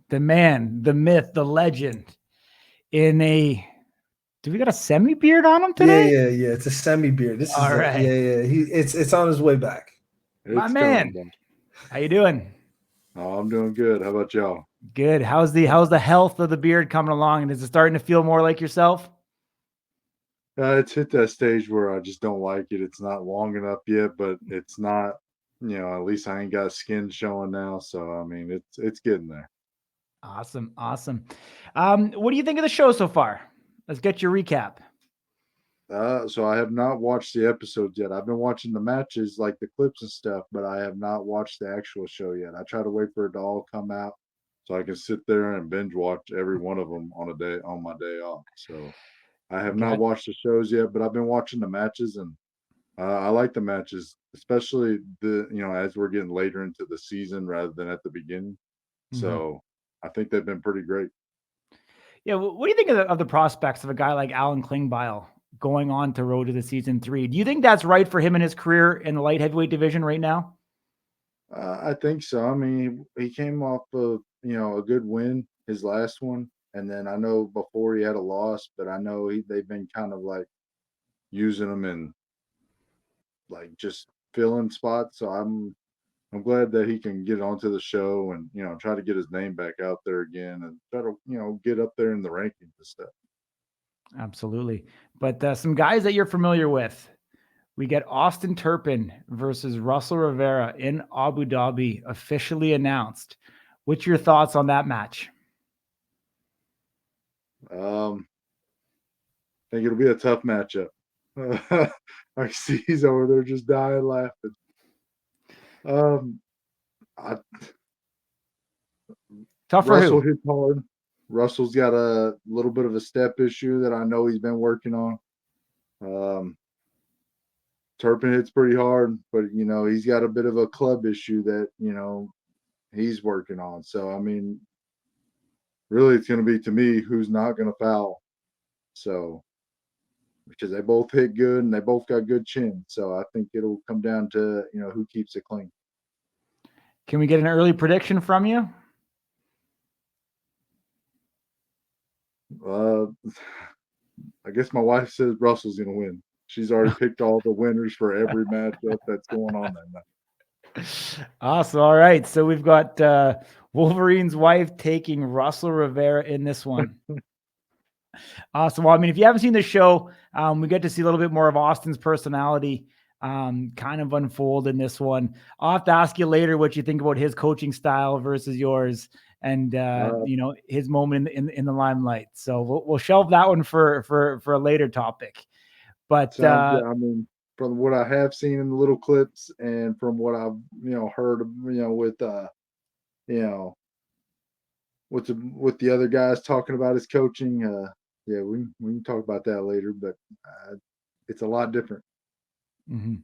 the man, the myth, the legend in a, do we got a semi-beard on him today? Yeah. It's a semi-beard. This is all right. It's on his way back. My man. How you doing? Oh, I'm doing good. How about y'all? Good. How's the health of the beard coming along? And is it starting to feel more like yourself? It's hit that stage where I just don't like it. It's not long enough yet, but it's not, at least I ain't got skin showing now. So, I mean, it's getting there. Awesome. What do you think of the show so far? Let's get your recap. So I have not watched the episodes yet. I've been watching the matches, like the clips and stuff, but I have not watched the actual show yet. I try to wait for it to all come out so I can sit there and binge watch every one of them on my day off. So I have not watched the shows yet, but I've been watching the matches, and I like the matches, especially as we're getting later into the season rather than at the beginning. Mm-hmm. So I think they've been pretty great. Yeah. What do you think of the prospects of a guy like Alan Klingbeil going on to Road to the Season 3? Do you think that's right for him in his career in the light heavyweight division right now? I think so. I mean, he came off of, a good win, his last one. And then I know before he had a loss, but I know they've been kind of like using him in like just filling spots. So I'm glad that he can get onto the show and, try to get his name back out there again and try to, get up there in the rankings and stuff. Absolutely. But some guys that you're familiar with, we get Austin Turpin versus Russell Rivero in Abu Dhabi officially announced. What's your thoughts on that match? I think it'll be a tough matchup. I see he's over there just dying laughing. Tough for Russell who? hits hard. Russell's got a little bit of a step issue that I know he's been working on. Turpin hits pretty hard, but he's got a bit of a club issue that he's working on. So I mean, really, it's going to be, to me, who's not going to foul. So, because they both hit good and they both got good chin. So I think it'll come down to, who keeps it clean. Can we get an early prediction from you? I guess my wife says Russell's going to win. She's already picked all the winners for every matchup that's going on that night. Awesome. All right. So we've got Wolverine's wife taking Russell Rivero in this one. Awesome. Well, I mean, if you haven't seen the show, we get to see a little bit more of Austin's personality kind of unfold in this one. I'll have to ask you later what you think about his coaching style versus yours and, his moment in the limelight. So we'll shelve that one for a later topic. But I mean, from what I have seen in the little clips and from what I've heard with the other guys talking about his coaching, we can talk about that later. But it's a lot different. Mm-hmm.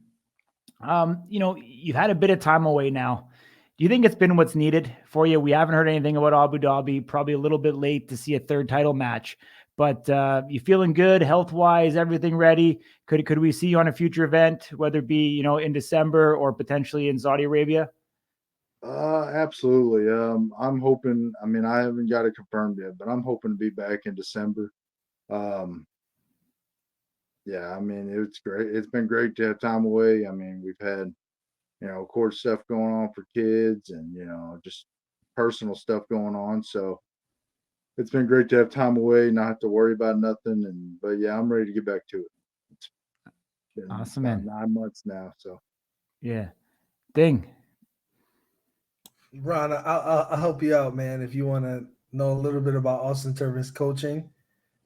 You've had a bit of time away now. Do you think it's been what's needed for you? We haven't heard anything about Abu Dhabi. Probably a little bit late to see a third title match. But you feeling good health-wise? Everything ready? Could we see you on a future event, whether it be in December or potentially in Saudi Arabia? Absolutely. I'm hoping. I mean, I haven't got it confirmed yet, but I'm hoping to be back in December. I mean, it's great. It's been great to have time away. I mean, we've had court stuff going on for kids and just personal stuff going on. So it's been great to have time away, not have to worry about nothing. But I'm ready to get back to it. It's been awesome, man. 9 months now. So yeah. Ding. Ron, I'll help you out, man. If you want to know a little bit about Austin Turpin's coaching,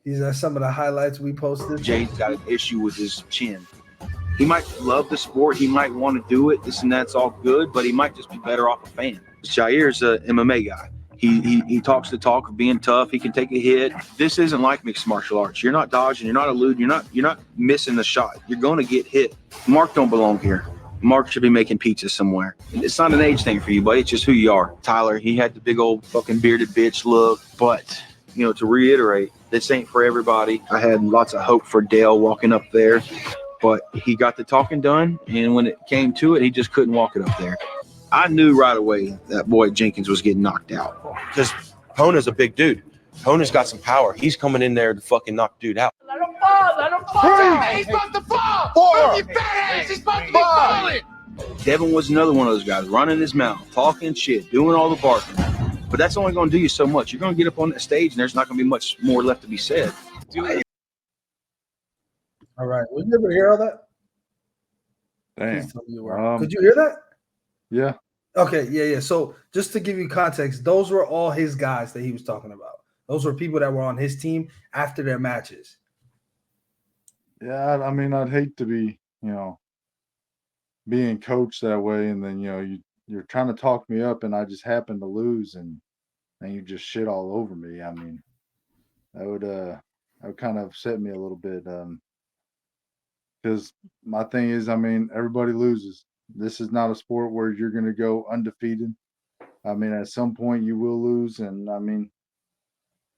these are some of the highlights we posted. Jay's got an issue with his chin. He might love the sport. He might want to do it. This and that's all good, but he might just be better off a fan. Jair's an MMA guy. He talks the talk of being tough. He can take a hit. This isn't like mixed martial arts. You're not dodging. You're not eluding. You're not missing the shot. You're going to get hit. Mark don't belong here. Mark should be making pizza somewhere. It's not an age thing for you, buddy. It's just who you are. Tyler, he had the big old fucking bearded bitch look. But, to reiterate, this ain't for everybody. I had lots of hope for Dale walking up there, but he got the talking done. And when it came to it, he just couldn't walk it up there. I knew right away that boy Jenkins was getting knocked out. Just Hona's a big dude. Hona's got some power. He's coming in there to fucking knock dude out. Let him fall. Let him fall. He's supposed to fall. Move your fat ass. He's supposed to be falling. Devin was another one of those guys running his mouth, talking shit, doing all the barking. But that's only going to do you so much. You're going to get up on that stage, and there's not going to be much more left to be said. All right. Would you ever hear all that? Damn. Please tell me you were. Could you hear that? Yeah. Okay. Yeah. So just to give you context, those were all his guys that he was talking about. Those were people that were on his team after their matches. Yeah. I mean, I'd hate to be, being coached that way, and then you're trying to talk me up, and I just happen to lose, and you just shit all over me. I mean, that would kind of upset me a little bit, because my thing is, I mean, everybody loses. This is not a sport where you're going to go undefeated. I mean, at some point you will lose, and I mean,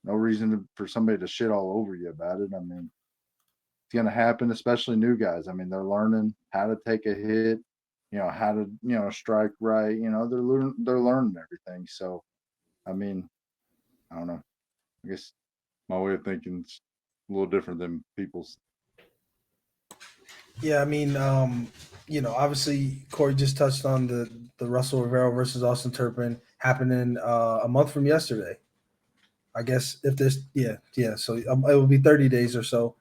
no reason for somebody to shit all over you about it. I mean, it's going to happen, especially new guys. I mean, they're learning how to take a hit, how to, strike right. They're learning everything. So, I mean, I don't know. I guess my way of thinking is a little different than people's. Yeah, I mean, obviously Corey just touched on the Russell Rivero versus Austin Turpin happening a month from yesterday. I guess if there's so it will be 30 days or so.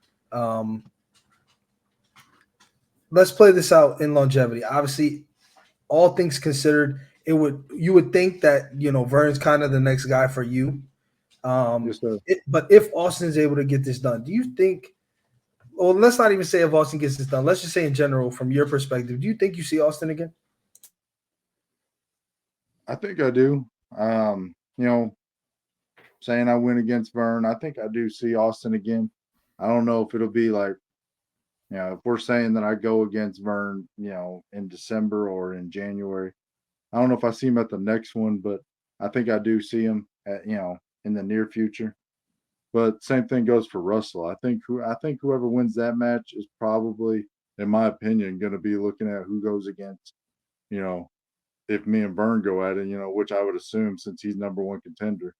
Let's play this out in longevity. Obviously, all things considered, you would think that Vern's kind of the next guy for you. Yes, sir. But if Austin's able to get this done, do you think? Well, let's not even say if Austin gets this done. Let's just say in general, from your perspective, do you think you see Austin again? I think I do. Saying I win against Vern, I think I do see Austin again. I don't know if it'll be like, if we're saying that I go against Vern, in December or in January, I don't know if I see him at the next one, but I think I do see him at, in the near future. But same thing goes for Russell. I think whoever wins that match is probably, in my opinion, going to be looking at who goes against, if me and Vern go at it, which I would assume since he's number one contender.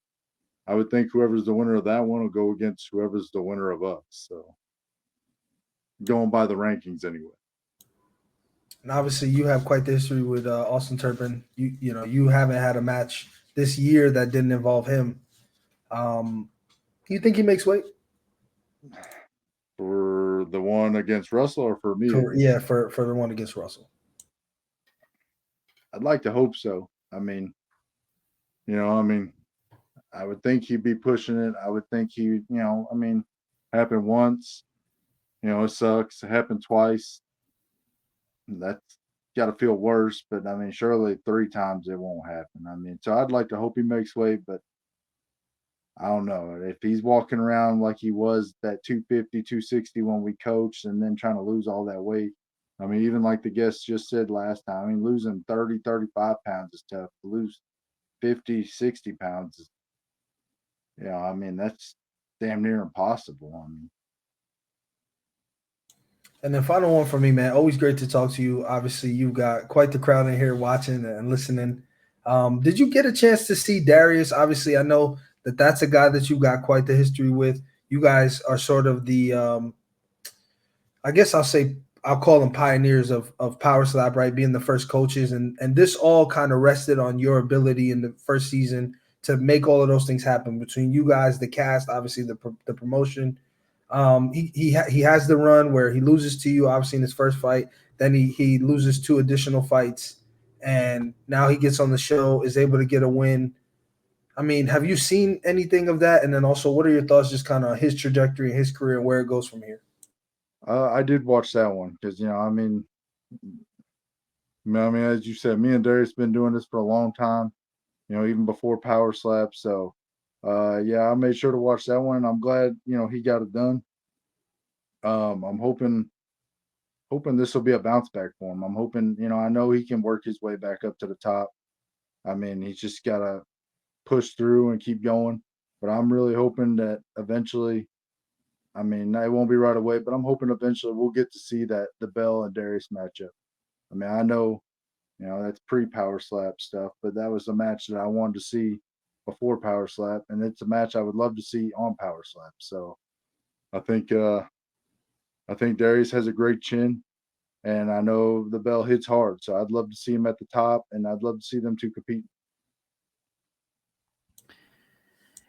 I would think whoever's the winner of that one will go against whoever's the winner of us. So going by the rankings anyway. And obviously you have quite the history with Austin Turpin. You haven't had a match this year that didn't involve him. Do you think he makes weight? For the one against Russell or for me? For the one against Russell. I'd like to hope so. I mean, I would think he'd be pushing it. I would think he, happened once, it sucks. It happened twice. That's got to feel worse, but I mean, surely 3 times it won't happen. I mean, so I'd like to hope he makes weight, but I don't know. If he's walking around like he was that 250, 260 when we coached and then trying to lose all that weight. I mean, even like the guest just said last time, I mean, losing 30, 35 pounds is tough. To lose 50, 60 pounds is, I mean, that's damn near impossible. I mean, and then final one for me, man. Always great to talk to you. Obviously, you've got quite the crowd in here watching and listening. Did you get a chance to see Darius? Obviously, I know that's a guy that you got quite the history with. You guys are sort of the, I guess I'll call them pioneers of Power Slap, right? Being the first coaches. And this all kind of rested on your ability in the first season to make all of those things happen between you guys, the cast, obviously the promotion. He has the run where he loses to you, obviously in his first fight. Then he loses 2 additional fights. And now he gets on the show, is able to get a win. I mean, have you seen anything of that? And then also, what are your thoughts just kind of his trajectory and his career and where it goes from here? I did watch that one because, I mean, as you said, me and Darius been doing this for a long time, even before Power Slap. So, I made sure to watch that one. And I'm glad, he got it done. I'm hoping this will be a bounce back for him. I'm hoping, I know he can work his way back up to the top. I mean, he's just got to push through and keep going. But I'm really hoping that eventually, I mean, it won't be right away, but I'm hoping eventually we'll get to see that Dibbell and Darius matchup. I mean, I know, that's pre-Power Slap stuff, but that was a match that I wanted to see, before Power Slap, and it's a match I would love to see on Power Slap. So I think Darius has a great chin, and I know the bell hits hard. So I'd love to see him at the top, and I'd love to see them two compete.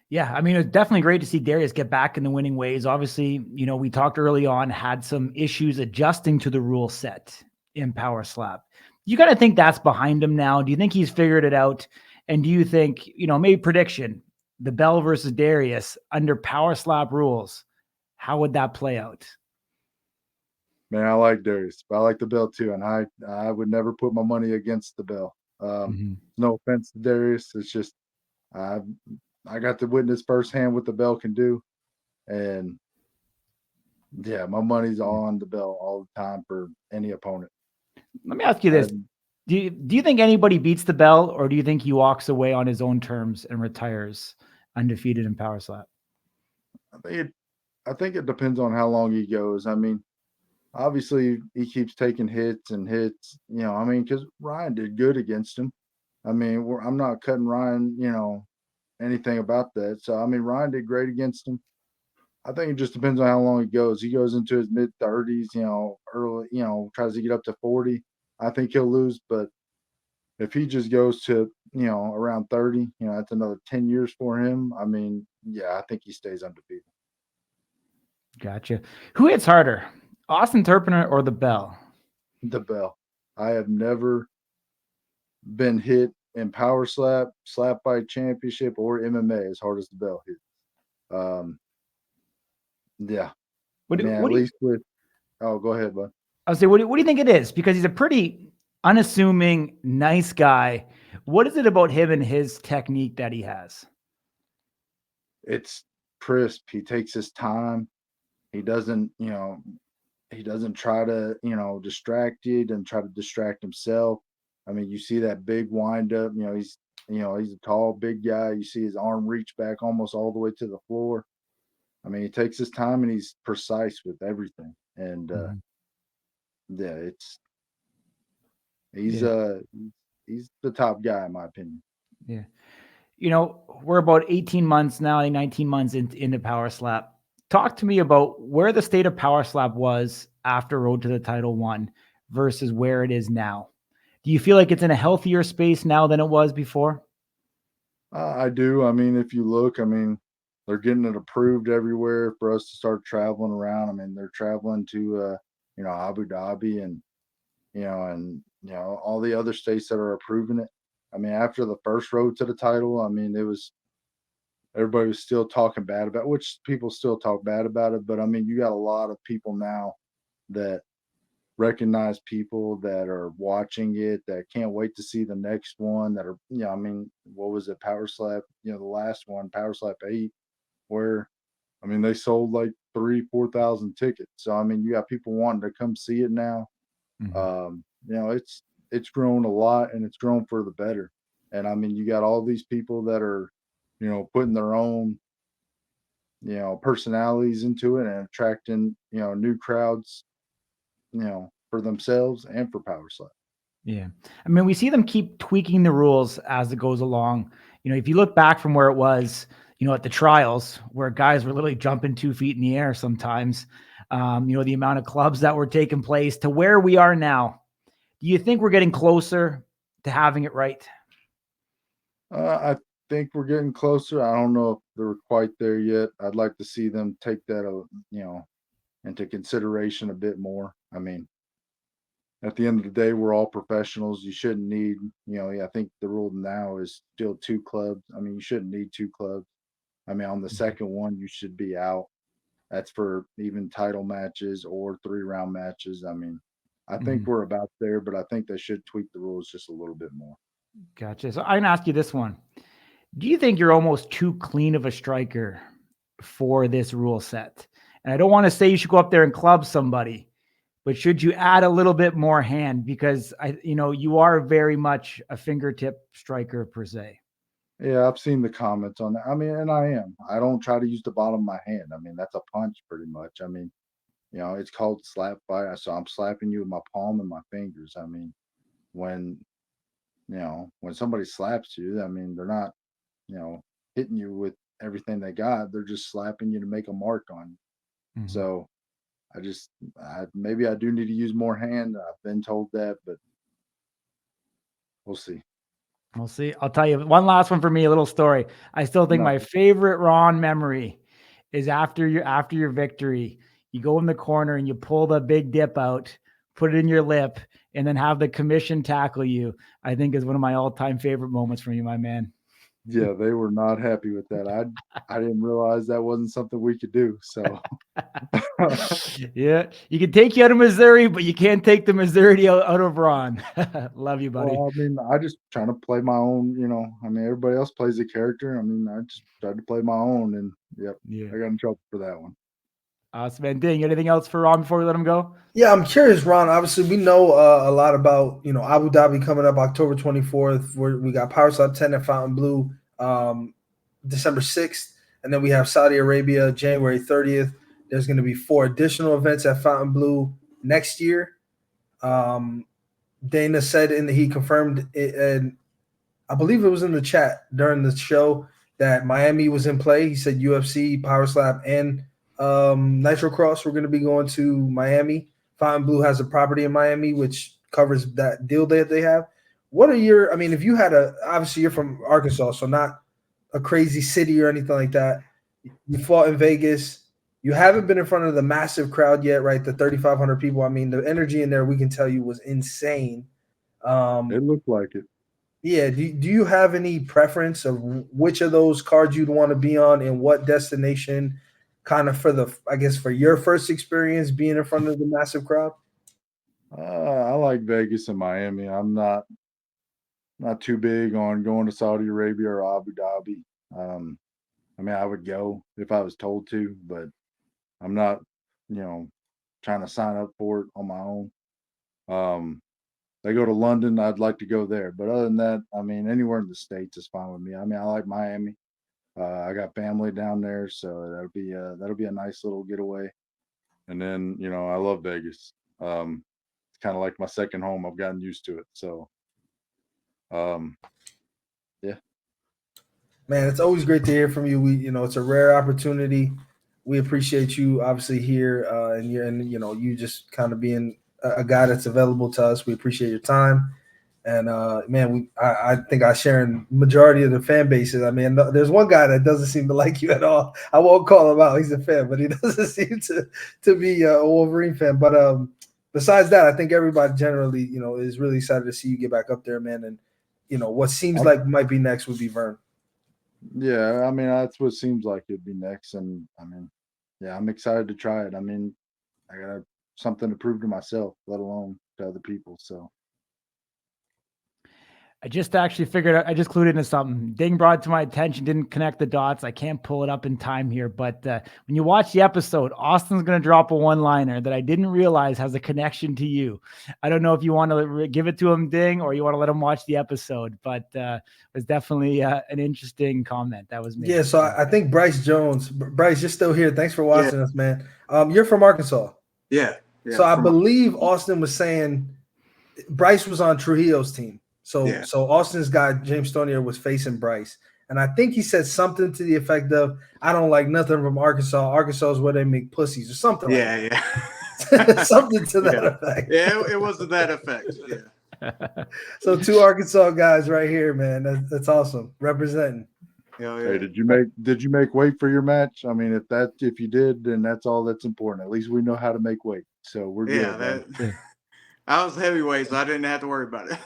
Yeah, I mean, it's definitely great to see Darius get back in the winning ways. Obviously, you know, we talked early on, had some issues adjusting to the rule set in Power Slap. You got to think that's behind him now. Do you think he's figured it out? And do you think, you know, maybe prediction, the Bell versus Darius under Power Slap rules, how would that play out? Man, I like Darius, but I like the bell too, and I would never put my money against the bell. No offense to Darius, it's just I got to witness firsthand what the bell can do, and yeah, my money's on the bell all the time for any opponent. Let me ask you this: do you think anybody beats the bell, or do you think he walks away on his own terms and retires undefeated in Power Slap? I think it depends on how long he goes. I mean, obviously he keeps taking hits and hits. You know, I mean, because Ryan did good against him. I mean, I'm not cutting Ryan, you know, anything about that. So I mean, Ryan did great against him. I think it just depends on how long he goes. He goes into his mid-30s, you know, early, you know, tries to get up to 40. I think he'll lose, but if he just goes to, you know, around 30, you know, that's another 10 years for him. I mean, yeah, I think he stays undefeated. Gotcha. Who hits harder, Austin Turpin or the bell? The bell. I have never been hit in Power Slap, Slap Fight Championship, or MMA as hard as the bell hits. Yeah. Man, at least with oh, go ahead, bud. I would say, what do you think it is? Because he's a pretty unassuming, nice guy. What is it about him and his technique that he has? It's crisp. He takes his time. He doesn't, you know, he doesn't try to, you know, distract you. He doesn't try to distract himself. I mean, you see that big wind up. You know, he's a tall, big guy. You see his arm reach back almost all the way to the floor. I mean, he takes his time and he's precise with everything. And yeah, he's the top guy in my opinion. Yeah. You know, we're about 18 months now, 19 months into Power Slap. Talk to me about where the state of Power Slap was after Road to the Title 1 versus where it is now. Do you feel like it's in a healthier space now than it was before? I do. I mean, if you look, I mean, they're getting it approved everywhere for us to start traveling around. I mean, they're traveling to, you know, Abu Dhabi and all the other states that are approving it. I mean, after the first Road to the Title, I mean, everybody was still talking bad about, which people still talk bad about it. But I mean, you got a lot of people now that recognize people that are watching it that can't wait to see the next one that are, you know, I mean, what was it, Power Slap, you know, the last one, Power Slap 8, where I mean they sold like 3,000-4,000 tickets. So I mean, you got people wanting to come see it now. You know, it's grown a lot and it's grown for the better. And I mean, you got all these people that are, you know, putting their own, you know, personalities into it and attracting, you know, new crowds, you know, for themselves and for Power Slap. Yeah. I mean, we see them keep tweaking the rules as it goes along. You know, if you look back from where it was, you know, at the trials where guys were literally jumping 2 feet in the air sometimes, you know, the amount of clubs that were taking place to where we are now. Do you think we're getting closer to having it right? I think we're getting closer. I don't know if they're quite there yet. I'd like to see them take that, you know, into consideration a bit more. I mean, at the end of the day, we're all professionals. You shouldn't need, you know, I think the rule now is still 2 clubs. I mean, you shouldn't need 2 clubs. I mean, on the second one, you should be out. That's for even title matches or 3-round matches. I mean, I think we're about there, but I think they should tweak the rules just a little bit more. Gotcha. So I'm gonna ask you this one. Do you think you're almost too clean of a striker for this rule set? And I don't want to say you should go up there and club somebody, but should you add a little bit more hand? Because you know, you are very much a fingertip striker per se. Yeah, I've seen the comments on that. I mean, and I am. I don't try to use the bottom of my hand. I mean, that's a punch pretty much. I mean, you know, it's called slap fight. So I'm slapping you with my palm and my fingers. I mean, when, you know, when somebody slaps you, I mean, they're not hitting you with everything they got. They're just slapping you to make a mark on you. Mhm. So maybe I do need to use more hand. I've been told that, but we'll see. We'll see. I'll tell you one last one for me, a little story. I still think my favorite Ron memory is after your victory, you go in the corner and you pull the big dip out, put it in your lip, and then have the commission tackle you. I think is one of my all-time favorite moments from you, my man. Yeah, they were not happy with that. I didn't realize that wasn't something we could do. So yeah, you can take you out of Missouri, but you can't take the Missouri out of Ron. Love you, buddy. Well, I mean, I just trying to play my own, I mean, everybody else plays a character. I mean, I just tried to play my own, and I got in trouble for that one. Awesome, man. Ding, anything else for Ron before we let him go? Yeah, I'm curious, Ron. Obviously, we know a lot about, Abu Dhabi coming up October 24th. We got Power Slap 10 at Fontainebleau December 6th. And then we have Saudi Arabia January 30th. There's going to be 4 additional events at Fontainebleau next year. Dana said, he confirmed it, and I believe it was in the chat during the show, that Miami was in play. He said UFC, Power Slap, and Nitro Cross were going to be going to Miami. Fontainebleau has a property in Miami which covers that deal that they have. What are your, if you had obviously you're from Arkansas, so not a crazy city or anything like that. You fought in Vegas. You haven't been in front of the massive crowd yet, right? The 3,500 people. I mean, the energy in there, we can tell you, was insane. It looked like it. Yeah. Do you have any preference of which of those cards you'd want to be on and what destination, kind of for your first experience being in front of the massive crowd? I like Vegas and Miami. I'm not too big on going to Saudi Arabia or Abu Dhabi. I mean, I would go if I was told to, but I'm not, trying to sign up for it on my own. They go to London, I'd like to go there. But other than that, I mean, anywhere in the States is fine with me. I mean, I like Miami. I got family down there, so that'll be a nice little getaway. And then, I love Vegas. It's kind of like my second home. I've gotten used to it. So, yeah. Man, it's always great to hear from you. It's a rare opportunity. We appreciate you obviously here, and you just kind of being a guy that's available to us. We appreciate your time. And man, I think I share in majority of the fan bases. I mean, there's one guy that doesn't seem to like you at all. I won't call him out. He's a fan, but he doesn't seem to be a Wolverine fan. But besides that, I think everybody generally, is really excited to see you get back up there, man. And what seems like might be next would be Vern. Yeah, I mean, that's what seems like it'd be next. And I mean, yeah, I'm excited to try it. I mean, I got something to prove to myself, let alone to other people. So I just actually figured out, I just clued into something. Ding brought it to my attention, didn't connect the dots. I can't pull it up in time here, but when you watch the episode, Austin's going to drop a one-liner that I didn't realize has a connection to you. I don't know if you want to give it to him, Ding, or you want to let him watch the episode, but it was definitely an interesting comment that was made. Yeah, so I think Bryce Jones. Bryce, you're still here. Thanks for watching us, man. You're from Arkansas. Yeah. So I believe Austin was saying Bryce was on Trujillo's team. So Austin's guy, James Stonier, was facing Bryce. And I think he said something to the effect of, I don't like nothing from Arkansas. Arkansas is where they make pussies or something like that. Something to that effect. Yeah, it was to that effect. Yeah. So 2 Arkansas guys right here, man. That's awesome. Representing. Yeah. Hey, did you make weight for your match? I mean, if you did, then that's all that's important. At least we know how to make weight. So we're good. I was heavyweight, so I didn't have to worry about it.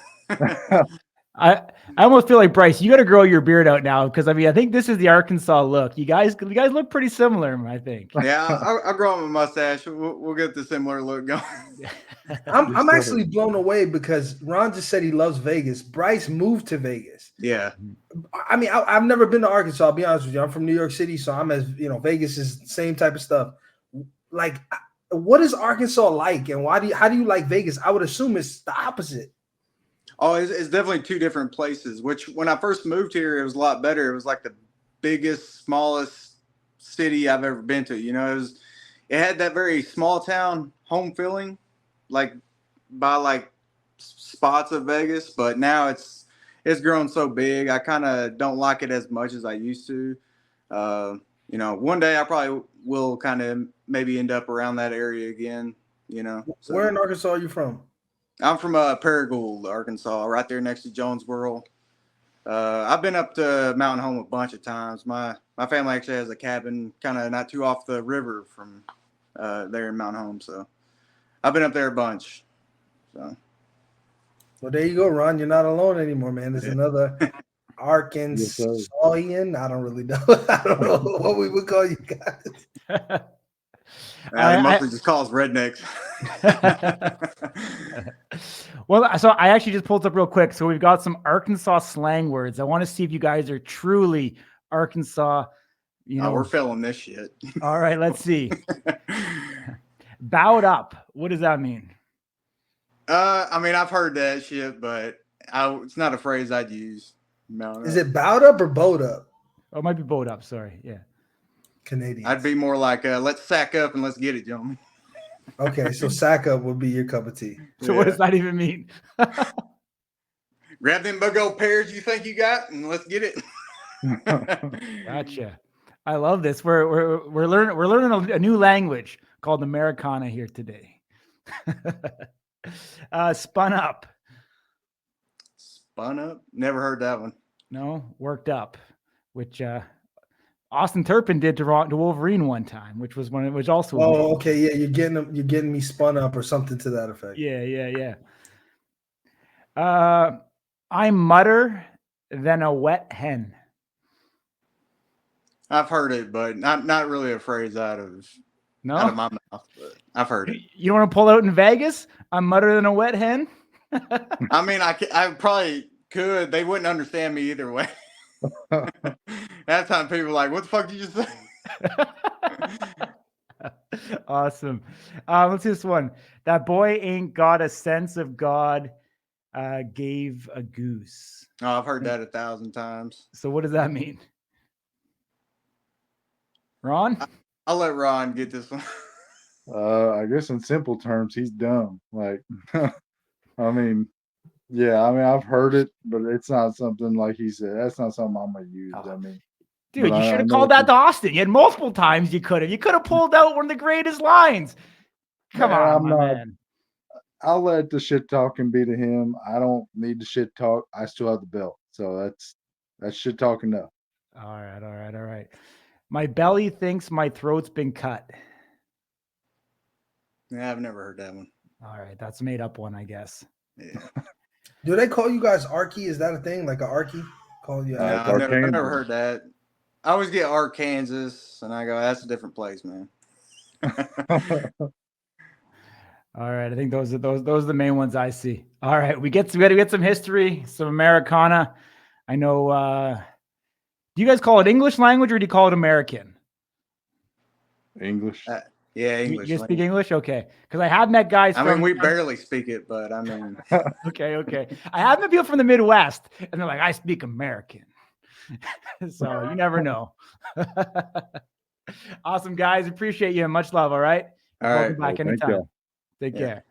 I almost feel like, Bryce, you got to grow your beard out now, because I mean, I think this is the Arkansas look. You guys look pretty similar, I think. Yeah, I'll grow up a mustache. We'll get the similar look going. I'm actually blown away because Ron just said he loves Vegas. Bryce moved to Vegas. Yeah. I mean, I've never been to Arkansas. I'll be honest with you. I'm from New York City, so I'm Vegas is the same type of stuff. Like, what is Arkansas like, and how do you like Vegas? I would assume it's the opposite. Oh, it's definitely 2 different places, which when I first moved here, it was a lot better. It was like the biggest, smallest city I've ever been to. It had that very small town home feeling, like by like spots of Vegas, but now it's it's grown so big. I kind of don't like it as much as I used to. You know, one day I probably will kind of maybe end up around that area again. You know, so, Where in Arkansas are you from? I'm from Paragould, Arkansas, right there next to Jonesboro. I've been up to Mountain Home a bunch of times. My family actually has a cabin kind of not too off the river from there in Mountain Home, so I've been up there a bunch. So. Well, there you go, Ron. You're not alone anymore, man. There's another Arkansasian. I don't really know. I don't know what we would call you guys. They mostly just call us rednecks. Well, so I actually just pulled up real quick. So we've got some Arkansas slang words. I want to see if you guys are truly Arkansas. You know, we're filling this shit. All right, let's see. Bowed up. What does that mean? I mean, I've heard that shit, but it's not a phrase I'd use. Is it bowed up or bowed up? Oh, it might be bowed up. Sorry. Yeah. Canadian. I'd be more like, let's sack up and let's get it, gentlemen. Okay, so sack up would be your cup of tea. So what does that even mean? Grab them big old pears you think you got, and let's get it. Gotcha. I love this. We're learning a new language called Americana here today. Spun up. Spun up? Never heard that one. No, worked up, which Austin Turpin did to Wolverine one time, which was also. Oh, okay, yeah, you're getting me spun up or something to that effect. Yeah. I mutter than a wet hen. I've heard it, but not really a phrase out of my mouth. But I've heard it. You don't want to pull out in Vegas? I'm mutter than a wet hen. I mean, I probably could. They wouldn't understand me either way. That time people are like, what the fuck did you say? Awesome. Let's see this one. That boy ain't got a sense of God, gave a goose. Oh, I've heard that 1,000 times. So what does that mean? Ron? I'll let Ron get this one. I guess in simple terms, he's dumb. Like, I mean, yeah, I mean, I've heard it, but it's not something like he said. That's not something I'm gonna use. I mean, dude, you should have called that to Austin. You had multiple times you could have. You could have pulled out one of the greatest lines. Come on, man. I'll let the shit talking be to him. I don't need the shit talk. I still have the belt. So that's shit talk enough. All right. My belly thinks my throat's been cut. Yeah, I've never heard that one. All right, that's a made up one, I guess. Yeah. Do they call you guys Arky? Is that a thing? Like an Arky? Call you? I've never heard that. I always get Arkansas, and I go, that's a different place, man. All right, I think those are the main ones I see. All right, we got to get some history, some Americana. I know. Do you guys call it English language or do you call it American? English. Yeah, English. You speak English? Okay. Because I have met guys I mean, we barely speak it, but I mean. Okay. I have met people from the Midwest, and they're like, I speak American. So you never know. Awesome, guys. Appreciate you. Much love, all right? All right. Welcome back anytime. Take care.